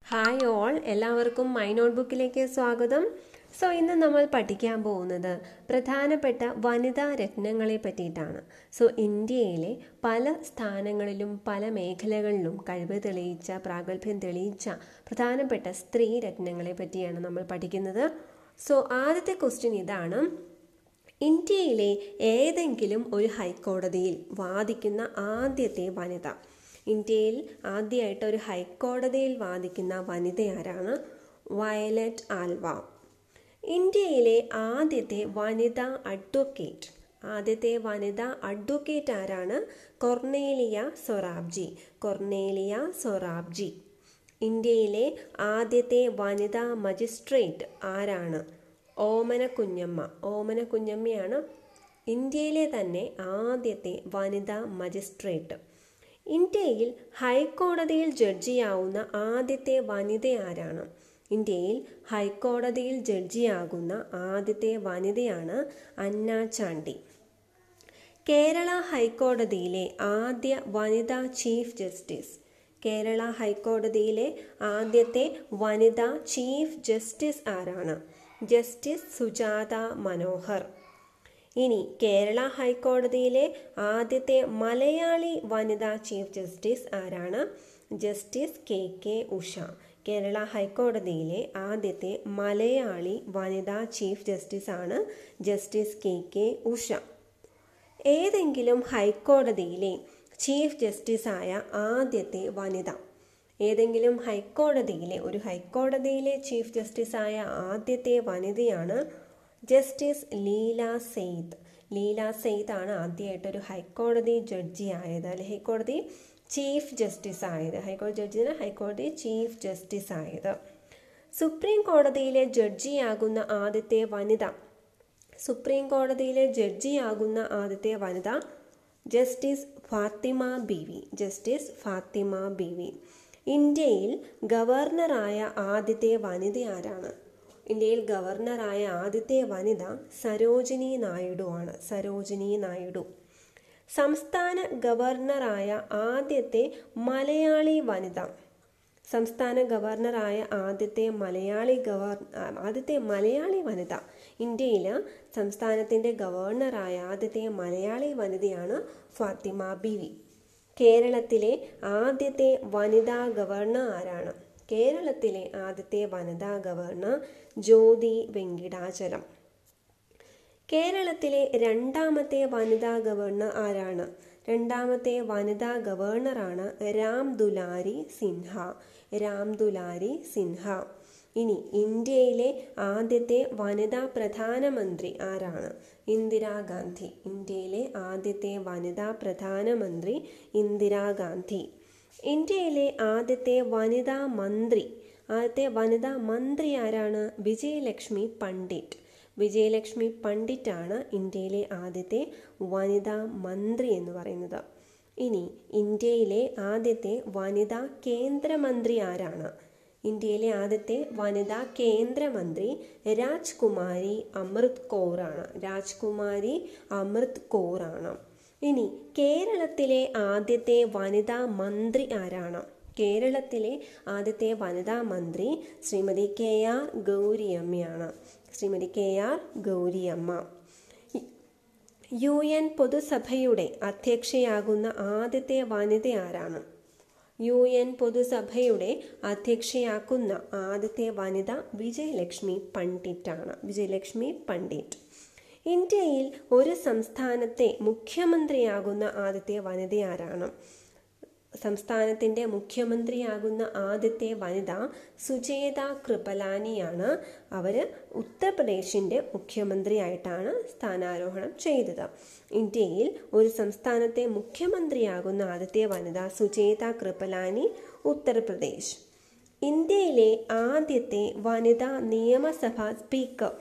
Hi all, എല്ലാവർക്കും my നോട്ട്ബുക്കിലേക്ക് സ്വാഗതം. ഇന്ന് നമ്മൾ പഠിക്കാൻ പോകുന്നത് പ്രധാനപ്പെട്ട വനിതാ രത്നങ്ങളെ പറ്റിയിട്ടാണ്. ഇന്ത്യയിലെ പല സ്ഥാനങ്ങളിലും പല മേഖലകളിലും കഴിവ് തെളിയിച്ച, പ്രാഗൽഭ്യം തെളിയിച്ച പ്രധാനപ്പെട്ട സ്ത്രീ രത്നങ്ങളെ പറ്റിയാണ് നമ്മൾ പഠിക്കുന്നത്. ആദ്യത്തെ ക്വസ്റ്റ്യൻ ഇതാണ്: ഇന്ത്യയിലെ ഏതെങ്കിലും ഒരു ഹൈക്കോടതിയിൽ വാദിക്കുന്ന ആദ്യത്തെ വനിത. ഇന്ത്യയിൽ ആദ്യമായിട്ട് ഒരു ഹൈക്കോടതിയിൽ വാദിക്കുന്ന വനിത ആരാണ്? Violet Alva. ഇന്ത്യയിലെ ആദ്യത്തെ വനിതാ അഡ്വക്കേറ്റ്. ആദ്യത്തെ വനിതാ അഡ്വക്കേറ്റ് ആരാണ്? കൊർണേലിയ സൊറാബ്ജി. കൊർണേലിയ സൊറാബ്ജി. ഇന്ത്യയിലെ ആദ്യത്തെ വനിതാ മജിസ്ട്രേറ്റ് ആരാണ്? ഓമന കുഞ്ഞമ്മ. ഓമന കുഞ്ഞമ്മയാണ് ഇന്ത്യയിലെ തന്നെ ആദ്യത്തെ വനിതാ മജിസ്ട്രേറ്റ്. ഇന്ത്യയിൽ ഹൈക്കോടതിയിൽ ജഡ്ജിയാവുന്ന ആദ്യത്തെ വനിത ആരാണ്? ഇന്ത്യയിൽ ഹൈക്കോടതിയിൽ ജഡ്ജിയാകുന്ന ആദ്യത്തെ വനിതയാണ് അന്ന ചാണ്ടി. കേരള ഹൈക്കോടതിയിലെ ആദ്യ വനിതാ ചീഫ് ജസ്റ്റിസ്. കേരള ഹൈക്കോടതിയിലെ ആദ്യത്തെ വനിതാ ചീഫ് ജസ്റ്റിസ് ആരാണ്? ജസ്റ്റിസ് സുജാത മനോഹർ. ഇനി കേരള ഹൈക്കോടതിയിലെ ആദ്യത്തെ മലയാളി വനിതാ ചീഫ് ജസ്റ്റിസ് ആരാണ്? Justice K Usha. കേരള ഹൈക്കോടതിയിലെ ആദ്യത്തെ മലയാളി വനിതാ ചീഫ് ജസ്റ്റിസ് ആണ് ജസ്റ്റിസ് കെ ഉഷ. ഏതെങ്കിലും ഹൈക്കോടതിയിലെ ചീഫ് ജസ്റ്റിസായ ആദ്യത്തെ വനിത. ഏതെങ്കിലും ഹൈക്കോടതിയിലെ ചീഫ് ജസ്റ്റിസായ ആദ്യത്തെ വനിതയാണ് ജസ്റ്റിസ് ലീല സെയ്ദ്. ലീല സെയ്ദ് ആണ് ആദ്യമായിട്ടൊരു ഹൈക്കോടതി ജഡ്ജി ആയത്, അല്ലെ ഹൈക്കോടതി ചീഫ് ജസ്റ്റിസ് ആയത്. ഹൈക്കോടതി ചീഫ് ജസ്റ്റിസ് ആയത്. സുപ്രീം കോടതിയിലെ ജഡ്ജിയാകുന്ന ആദ്യത്തെ വനിത. സുപ്രീം കോടതിയിലെ ജഡ്ജിയാകുന്ന ആദ്യത്തെ വനിത ജസ്റ്റിസ് ഫാത്തിമ ബീവി. ജസ്റ്റിസ് ഫാത്തിമ ബീവി. ഇന്ത്യയിൽ ഗവർണറായ ആദ്യത്തെ വനിത ആരാണ്? ഇന്ത്യയിൽ ഗവർണറായ ആദ്യത്തെ വനിത സരോജിനി നായിഡു ആണ്. സരോജിനി നായിഡു. സംസ്ഥാന ഗവർണറായ ആദ്യത്തെ മലയാളി വനിത. സംസ്ഥാന ഗവർണറായ ആദ്യത്തെ മലയാളി വനിത. ഇന്ത്യയിൽ സംസ്ഥാനത്തിൻ്റെ ഗവർണറായ ആദ്യത്തെ മലയാളി വനിതയാണ് ഫാത്തിമ ബീവി. കേരളത്തിലെ ആദ്യത്തെ വനിതാ ഗവർണർ ആരാണ്? കേരളത്തിലെ ആദ്യത്തെ വനിതാ ഗവർണർ ജ്യോതി വെങ്കിടാചലം. കേരളത്തിലെ രണ്ടാമത്തെ വനിതാ ഗവർണർ ആരാണ്? രണ്ടാമത്തെ വനിതാ ഗവർണറാണ് രാം ദുലാരി സിൻഹ. രാം ദുലാരി സിൻഹ. ഇനി ഇന്ത്യയിലെ ആദ്യത്തെ വനിതാ പ്രധാനമന്ത്രി ആരാണ്? ഇന്ദിരാഗാന്ധി. ഇന്ത്യയിലെ ആദ്യത്തെ വനിതാ പ്രധാനമന്ത്രി ഇന്ദിരാഗാന്ധി. ഇന്ത്യയിലെ ആദ്യത്തെ വനിതാ മന്ത്രി. ആദ്യത്തെ വനിതാ മന്ത്രി ആരാണ്? വിജയലക്ഷ്മി പണ്ഡിറ്റ്. വിജയലക്ഷ്മി പണ്ഡിറ്റ് ആണ് ഇന്ത്യയിലെ ആദ്യത്തെ വനിതാ മന്ത്രി എന്ന് പറയുന്നത്. ഇനി ഇന്ത്യയിലെ ആദ്യത്തെ വനിതാ കേന്ദ്രമന്ത്രി ആരാണ്? ഇന്ത്യയിലെ ആദ്യത്തെ വനിതാ കേന്ദ്രമന്ത്രി രാജ്കുമാരി അമൃത് കൗർ ആണ്. രാജ്കുമാരി അമൃത് കൗർ ആണ്. ഇനി കേരളത്തിലെ ആദ്യത്തെ വനിതാ മന്ത്രി ആരാണ്? കേരളത്തിലെ ആദ്യത്തെ വനിതാ മന്ത്രി Shrimati KR ഗൗരിയമ്മയാണ്. Shrimati KR Gouriamma. UN പൊതുസഭയുടെ അധ്യക്ഷയാകുന്ന ആദ്യത്തെ വനിത ആരാണ്? UN പൊതുസഭയുടെ അധ്യക്ഷയാക്കുന്ന ആദ്യത്തെ വനിത വിജയലക്ഷ്മി പണ്ഡിറ്റ് ആണ്. വിജയലക്ഷ്മി പണ്ഡിറ്റ്. ഇന്ത്യയിൽ ഒരു സംസ്ഥാനത്തെ മുഖ്യമന്ത്രിയാകുന്ന ആദ്യത്തെ വനിത ആരാണ്? സംസ്ഥാനത്തിൻ്റെ മുഖ്യമന്ത്രിയാകുന്ന ആദ്യത്തെ വനിത സുചേത കൃപലാനിയാണ്. അവർ ഉത്തർപ്രദേശിൻ്റെ മുഖ്യമന്ത്രിയായിട്ടാണ് സ്ഥാനാരോഹണം ചെയ്തത്. ഇന്ത്യയിൽ ഒരു സംസ്ഥാനത്തെ മുഖ്യമന്ത്രിയാകുന്ന ആദ്യത്തെ വനിത സുചേത കൃപലാനി, ഉത്തർപ്രദേശ്. ഇന്ത്യയിലെ ആദ്യത്തെ വനിതാ നിയമസഭാ സ്പീക്കർ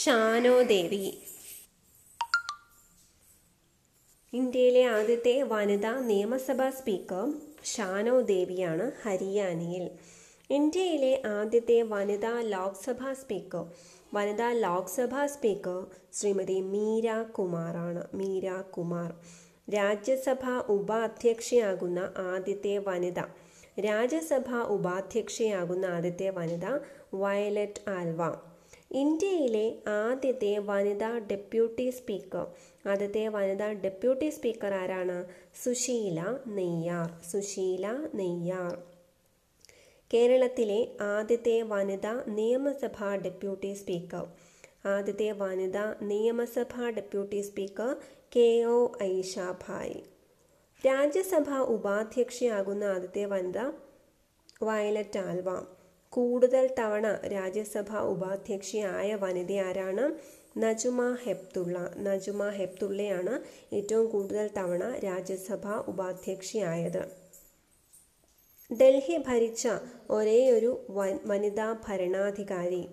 ഷാനോ ദേവി. ഇന്ത്യയിലെ ആദ്യത്തെ വനിതാ നിയമസഭാ സ്പീക്കർ ഷാനോ ദേവിയാണ്, ഹരിയാനയിൽ. ഇന്ത്യയിലെ ആദ്യത്തെ വനിതാ ലോക്സഭാ സ്പീക്കർ. വനിതാ ലോക്സഭാ സ്പീക്കർ ശ്രീമതി മീര കുമാറാണ്. മീര കുമാർ. രാജ്യസഭ ഉപാധ്യക്ഷയാകുന്ന ആദ്യത്തെ വനിത. രാജ്യസഭാ ഉപാധ്യക്ഷയാകുന്ന ആദ്യത്തെ വനിത വയലറ്റ് ആൽവ. ഇന്ത്യയിലെ ആദ്യത്തെ വനിതാ ഡെപ്യൂട്ടി സ്പീക്കർ. ആദ്യത്തെ വനിതാ ഡെപ്യൂട്ടി സ്പീക്കർ ആരാണ്? സുശീല നെയ്യാർ. സുശീല നെയ്യാർ. കേരളത്തിലെ ആദ്യത്തെ വനിതാ നിയമസഭാ ഡെപ്യൂട്ടി സ്പീക്കർ. ആദ്യത്തെ വനിതാ നിയമസഭാ deputy speaker KO Aisha Bai. Rajya Sabha ഉപാധ്യക്ഷയാകുന്ന ആദ്യത്തെ വനിത വയലറ്റ് ആൽവ. കൂടുതൽ തവണ രാജ്യസഭാ ഉപാധ്യക്ഷയായ വനിത ആരാണ്? നജുമ ഹെപ്തുള്ള. നജുമ ഹെപ്തുള്ളയാണ് ഏറ്റവും കൂടുതൽ തവണ രാജ്യസഭാ ഉപാധ്യക്ഷയായത്. ഡൽഹി ഭരിച്ച ഒരേയൊരു വനിതാ ഭരണാധികാരി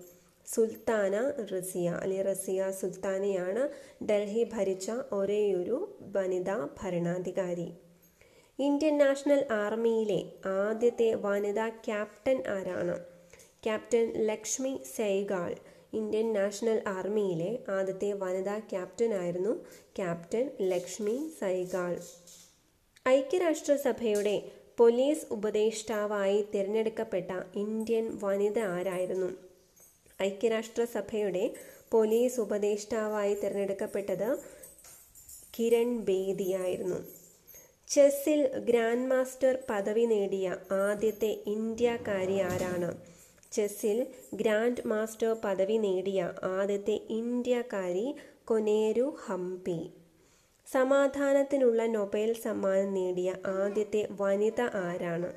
സുൽത്താന റസിയ റസിയ സുൽത്താനയാണ് ഡൽഹി ഭരിച്ച ഒരേയൊരു വനിതാ ഭരണാധികാരി. ഇന്ത്യൻ നാഷണൽ ആർമിയിലെ ആദ്യത്തെ വനിതാ ക്യാപ്റ്റൻ ആരാണ്? ക്യാപ്റ്റൻ ലക്ഷ്മി സെയ്ഗാൾ. ഇന്ത്യൻ നാഷണൽ ആർമിയിലെ ആദ്യത്തെ വനിതാ ക്യാപ്റ്റൻ ആയിരുന്നു ക്യാപ്റ്റൻ ലക്ഷ്മി സെയ്ഗാൾ. ഐക്യരാഷ്ട്രസഭയുടെ പോലീസ് ഉപദേഷ്ടാവായി തിരഞ്ഞെടുക്കപ്പെട്ട ഇന്ത്യൻ വനിത ആരായിരുന്നു? ഐക്യരാഷ്ട്രസഭയുടെ പോലീസ് ഉപദേഷ്ടാവായി തിരഞ്ഞെടുക്കപ്പെട്ടത് കിരൺ ബേദിയായിരുന്നു. ചെസ്സിൽ ഗ്രാൻഡ് മാസ്റ്റർ പദവി നേടിയ ആദ്യത്തെ ഇന്ത്യക്കാരി ആരാണ്? ചെസ്സിൽ ഗ്രാൻഡ് മാസ്റ്റർ പദവി നേടിയ ആദ്യത്തെ ഇന്ത്യക്കാരി കൊനേരു ഹംപി. സമാധാനത്തിനുള്ള നൊബേൽ സമ്മാനം നേടിയ ആദ്യത്തെ വനിത ആരാണ്?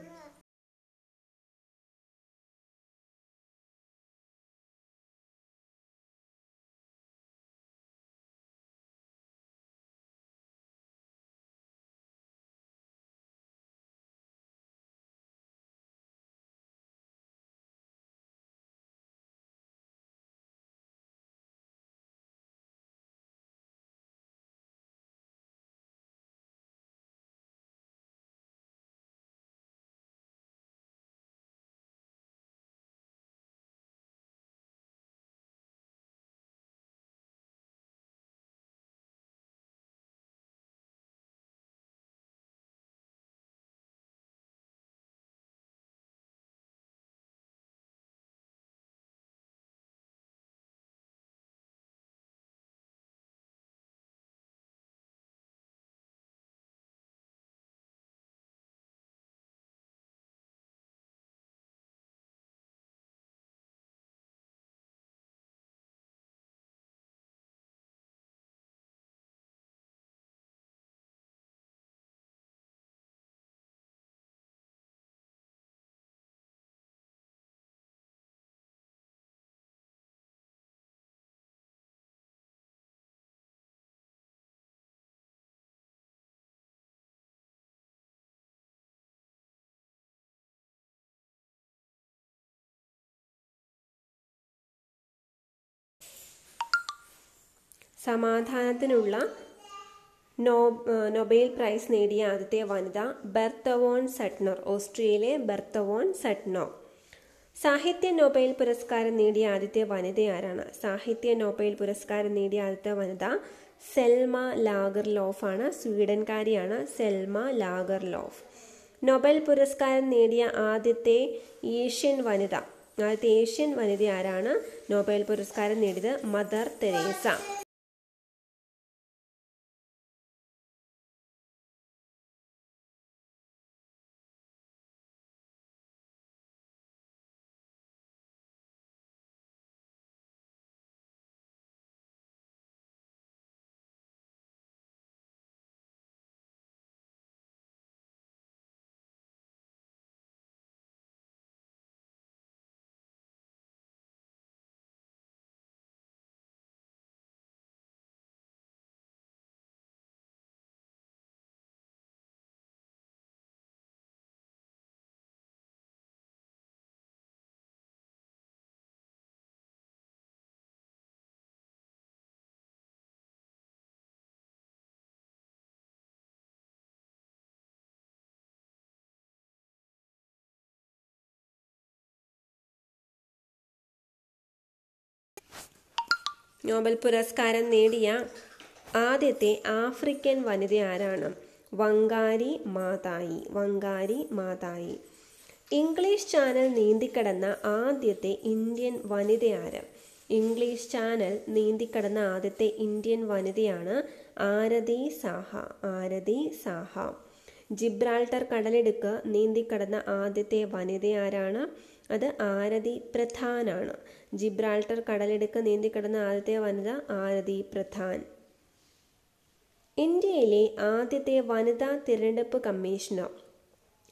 സമാധാനത്തിനുള്ള നൊബേൽ പ്രൈസ് നേടിയ ആദ്യത്തെ വനിത ബെർത്ത വോൺ സട്നർ. ഓസ്ട്രിയയിലെ ബെർത്ത വോൺ സട്നർ. സാഹിത്യ നൊബേൽ പുരസ്കാരം നേടിയ ആദ്യത്തെ വനിത ആരാണ്? സാഹിത്യ നൊബേൽ പുരസ്കാരം നേടിയ ആദ്യത്തെ വനിത സെൽമ ലാഗർലോഫ് ആണ്. സ്വീഡൻകാരിയാണ് സെൽമ ലാഗർലോഫ്. നൊബേൽ പുരസ്കാരം നേടിയ ആദ്യത്തെ ഏഷ്യൻ വനിത ആരാണ്? നൊബേൽ പുരസ്കാരം നേടിയത് മദർ തെരേസ. നോബൽ പുരസ്കാരം നേടിയ ആദ്യത്തെ ആഫ്രിക്കൻ വനിത ആരാണ്? വങ്കാരി മാതായി. ഇംഗ്ലീഷ് ചാനൽ നീന്തിക്കടന്ന ആദ്യത്തെ ഇന്ത്യൻ വനിതയാര്? ഇംഗ്ലീഷ് ചാനൽ നീന്തിക്കടന്ന ആദ്യത്തെ ഇന്ത്യൻ വനിതയാണ് ആരതി സാഹ. ആരതി സാഹ. ജിബ്രാൾട്ടർ കടലിടുക്ക് നീന്തിക്കടന്ന ആദ്യത്തെ വനിതയാരാണ്? അത് ആരതി പ്രധാനാണ്. ജിബ്രാൾട്ടർ കടലിടുക്ക് നീന്തിക്കടന്ന ആദ്യത്തെ വനിത ആരതി പ്രധാൻ. ഇന്ത്യയിലെ ആദ്യത്തെ വനിതാ തിരഞ്ഞെടുപ്പ് കമ്മീഷണർ,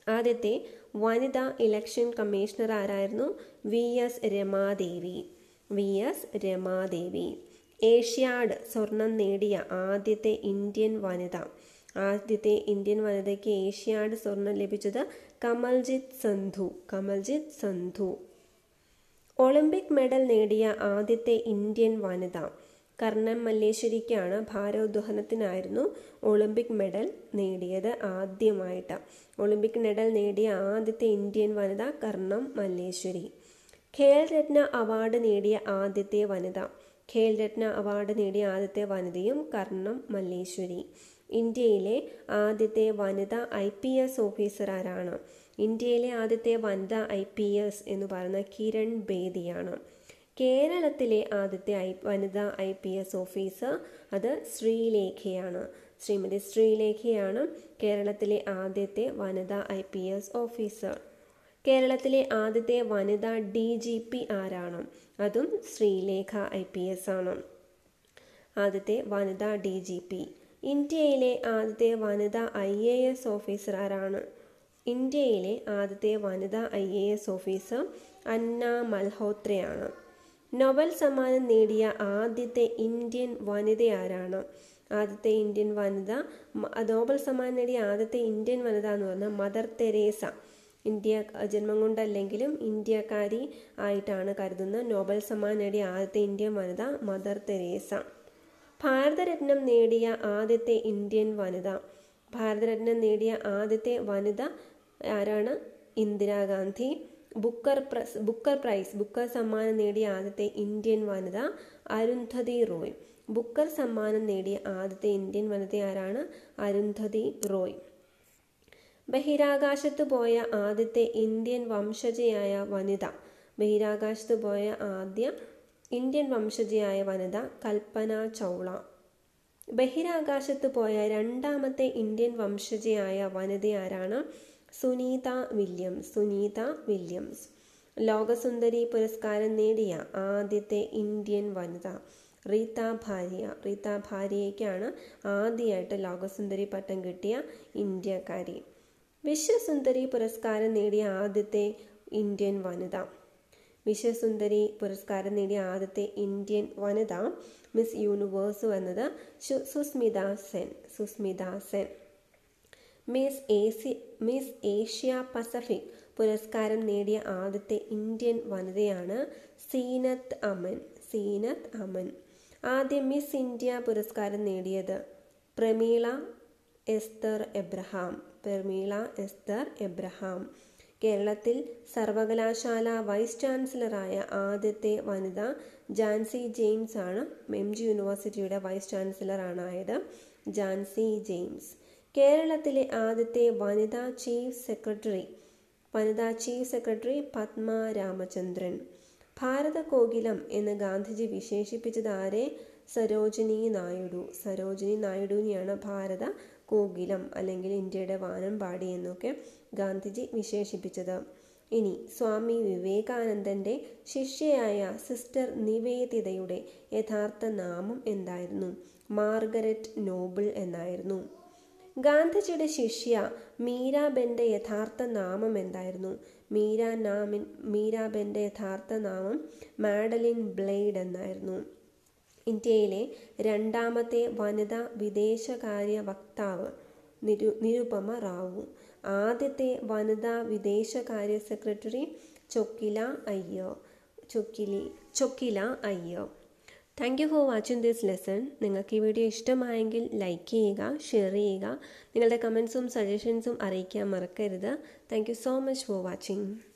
ആദ്യത്തെ വനിതാ ഇലക്ഷൻ കമ്മീഷണർ ആരായിരുന്നു? VS Ramadevi. VS Ramadevi. Asiad സ്വർണം നേടിയ ആദ്യത്തെ ഇന്ത്യൻ വനിത, ആദ്യത്തെ ഇന്ത്യൻ വനിതയ്ക്ക് ഏഷ്യാഡ് സ്വർണം ലഭിച്ചത് കമൽജിത്ത് സന്ധു. കമൽജിത്ത് സന്ധു. ഒളിമ്പിക് മെഡൽ നേടിയ ആദ്യത്തെ ഇന്ത്യൻ വനിത കർണം മല്ലേശ്വരിക്കാണ്. ഭാരോദ്വഹനത്തിനായിരുന്നു ഒളിമ്പിക് മെഡൽ നേടിയത് ആദ്യമായിട്ട്. ഒളിമ്പിക് മെഡൽ നേടിയ ആദ്യത്തെ ഇന്ത്യൻ വനിത കർണം മല്ലേശ്വരി. ഖേൽരത്ന അവാർഡ് നേടിയ ആദ്യത്തെ വനിത, ഖേൽരത്ന അവാർഡ് നേടിയ ആദ്യത്തെ വനിതയും കർണം മല്ലേശ്വരി. ഇന്ത്യയിലെ ആദ്യത്തെ വനിതാ IPS ഓഫീസർ ആരാണ്? ഇന്ത്യയിലെ ആദ്യത്തെ വനിതാ IPS എന്ന് പറയുന്ന കിരൺ ബേദിയാണ്. കേരളത്തിലെ ആദ്യത്തെ വനിതാ IPS ഓഫീസർ അത് ശ്രീലേഖയാണ്. ശ്രീമതി ശ്രീലേഖയാണ് കേരളത്തിലെ ആദ്യത്തെ വനിതാ IPS ഓഫീസർ. കേരളത്തിലെ ആദ്യത്തെ വനിതാ DGP ആരാണ്? അതും ശ്രീലേഖ IPS ആണ്. ആദ്യത്തെ വനിതാ DGP. ഇന്ത്യയിലെ ആദ്യത്തെ വനിതാ IAS ഓഫീസർ ആരാണ്? ഇന്ത്യയിലെ ആദ്യത്തെ വനിതാ IAS ഓഫീസർ അന്ന മൽഹോത്രയാണ്. നൊബൽ സമ്മാനം നേടിയ ആദ്യത്തെ ഇന്ത്യൻ വനിത ആരാണ്? ആദ്യത്തെ ഇന്ത്യൻ വനിത, നോബൽ സമ്മാനം നേടിയ ആദ്യത്തെ ഇന്ത്യൻ വനിത എന്ന് പറഞ്ഞാൽ മദർ തെരേസ. ഇന്ത്യ ജന്മം കൊണ്ടല്ലെങ്കിലും ഇന്ത്യക്കാരി ആയിട്ടാണ് കരുതുന്നത്. നോബൽ സമ്മാനം നേടിയ ആദ്യത്തെ ഇന്ത്യൻ വനിത മദർ തെരേസ. ഭാരതരത്നം നേടിയ ആദ്യത്തെ ഇന്ത്യൻ വനിത, ഭാരതരത്നം നേടിയ ആദ്യത്തെ വനിത ആരാണ്? ഇന്ദിരാഗാന്ധി. ബുക്കർ സമ്മാനം നേടിയ ആദ്യത്തെ ഇന്ത്യൻ വനിത അരുന്ധതി റോയ്. ബുക്കർ സമ്മാനം നേടിയ ആദ്യത്തെ ഇന്ത്യൻ വനിത ആരാണ്? അരുന്ധതി റോയ്. ബഹിരാകാശത്ത് പോയ ആദ്യത്തെ ഇന്ത്യൻ വംശജയായ വനിത, ബഹിരാകാശത്ത് പോയ ആദ്യ ഇന്ത്യൻ വംശജയായ വനിത കൽപ്പന ചൗള. ബഹിരാകാശത്ത് പോയ രണ്ടാമത്തെ ഇന്ത്യൻ വംശജയായ വനിത ആരാണ്? സുനീത വില്യംസ്. സുനീത വില്യംസ്. ലോകസുന്ദരി പുരസ്കാരം നേടിയ ആദ്യത്തെ ഇന്ത്യൻ വനിത റീത്ത ഭാരിയ. റീത്ത ഭാരിയയ്ക്കാണ് ആദ്യമായിട്ട് ലോകസുന്ദരി പട്ടം കിട്ടിയ ഇന്ത്യക്കാരി. വിശ്വസുന്ദരി പുരസ്കാരം നേടിയ ആദ്യത്തെ ഇന്ത്യൻ വനിത, വിശ്വസുന്ദരി പുരസ്കാരം നേടിയ ആദ്യത്തെ ഇന്ത്യൻ വനിത മിസ് യൂണിവേഴ്സ് വന്നത് Sushmita Sen. Sushmita Sen. Miss Asia Pacific പുരസ്കാരം നേടിയ ആദ്യത്തെ ഇന്ത്യൻ വനിതയാണ് സീനത്ത് അമൻ. സീനത്ത് അമൻ. ആദ്യം മിസ് ഇന്ത്യ പുരസ്കാരം നേടിയത് പ്രമീള എസ്തർ എബ്രഹാം. പ്രമീള എസ്തർ എബ്രഹാം. കേരളത്തിൽ സർവകലാശാല വൈസ് ചാൻസലറായ ആദ്യത്തെ വനിത ജാൻസി ജെയിംസ് ആണ്. MG യൂണിവേഴ്സിറ്റിയുടെ വൈസ് ചാൻസലറാണ് ആയത് ജാൻസി ജെയിംസ്. കേരളത്തിലെ ആദ്യത്തെ വനിതാ ചീഫ് സെക്രട്ടറി പത്മ രാമചന്ദ്രൻ. ഭാരത കോകിലം എന്ന് ഗാന്ധിജി വിശേഷിപ്പിച്ചത് ആരെ? സരോജിനി നായിഡു. സരോജിനി നായിഡുവിനെയാണ് ഭാരത കോകിലം അല്ലെങ്കിൽ ഇന്ത്യയുടെ വാനമ്പാടി എന്നൊക്കെ ഗാന്ധിജി വിശേഷിപ്പിച്ചത്. ഇനി സ്വാമി വിവേകാനന്ദന്റെ ശിഷ്യയായ സിസ്റ്റർ നിവേദിതയുടെ യഥാർത്ഥ നാമം എന്തായിരുന്നു? മാർഗരറ്റ് നോബിൾ എന്നായിരുന്നു. ഗാന്ധിജിയുടെ ശിഷ്യ മീരാബെന്റെ യഥാർത്ഥ നാമം എന്തായിരുന്നു? മീരാബെന്റെ യഥാർത്ഥ നാമം മാഡലിൻ ബ്ലെയ്ഡ് എന്നായിരുന്നു. ഇന്ത്യയിലെ രണ്ടാമത്തെ വനിതാ വിദേശകാര്യ വക്താവ് നിരുപമ റാവു. ആദ്യത്തെ വനിതാ വിദേശകാര്യ secretary Chokila Iyer. Thank you for watching this lesson. നിങ്ങൾക്ക് ഈ വീഡിയോ ഇഷ്ടമായെങ്കിൽ ലൈക്ക് ചെയ്യുക, ഷെയർ ചെയ്യുക, നിങ്ങളുടെ കമൻസും സജഷൻസും അറിയിക്കാൻ മറക്കരുത്. Thank you so much for watching.